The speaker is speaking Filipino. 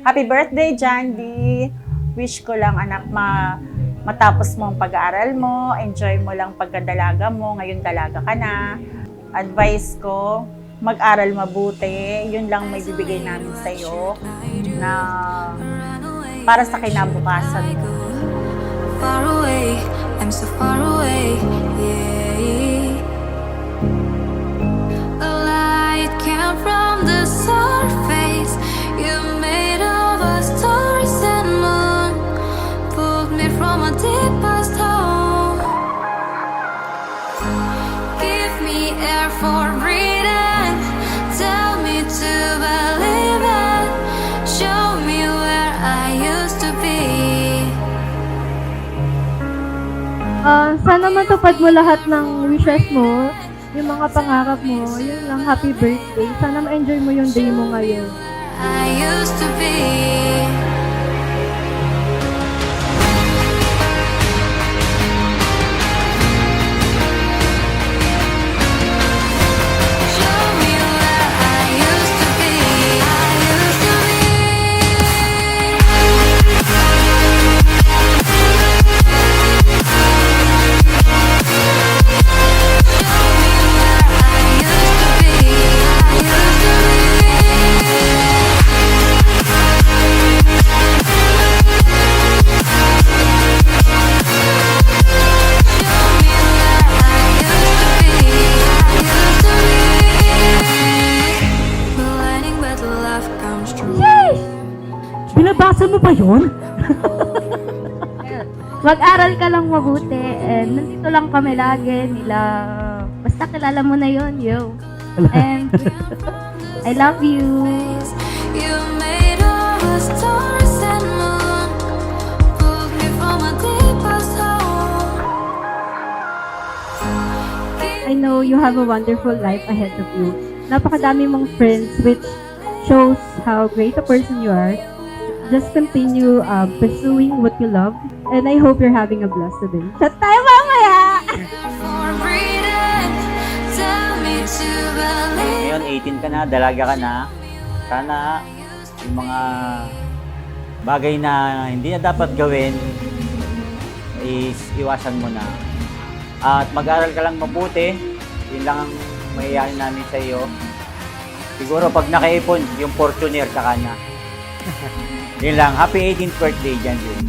Happy birthday, Jandy! Wish ko lang, anak, matapos mo ang pag-aaral mo, enjoy mo lang pagkadalaga mo, ngayon dalaga ka na. Advice ko, mag-aral mabuti, yun lang may bibigay namin sa'yo na para sa kinabukasan mo. Far away, I'm so far away, yeah. A light came from the surface, you made of us stars and moon, pulled me from a deepest hole. Give me air for breathing, tell me to believe it, show me where I used to be. Sana matupad mo lahat ng wishes mo, yung mga pangarap mo, yun lang, happy birthday. Sana ma-enjoy mo yung day mo ngayon. I used to be. Show me where I used to be. I used to Binabasa mo pa yun? Mag-aral ka lang mabuti. And nandito lang kami lagi nila. Basta kilala mo na yun, yo. And I love you. You made of us stars and moon, pulled me from a deepest hole. I know you have a wonderful life ahead of you. Napakadami mong friends, which shows how great a person you are. Just continue pursuing what you love. And I hope you're having a blessed day. Chat tayo mamaya! For breathing, tell me to believe. Ngayon, 18 ka na, dalaga ka na. Sana yung mga bagay na hindi na dapat gawin is iwasan mo na. At mag-aral ka lang mabuti. Yun lang ang mayayari namin sa iyo. Siguro pag nakaipon, yung Fortuner ka na. Yun lang. Happy 18th birthday, Jandy.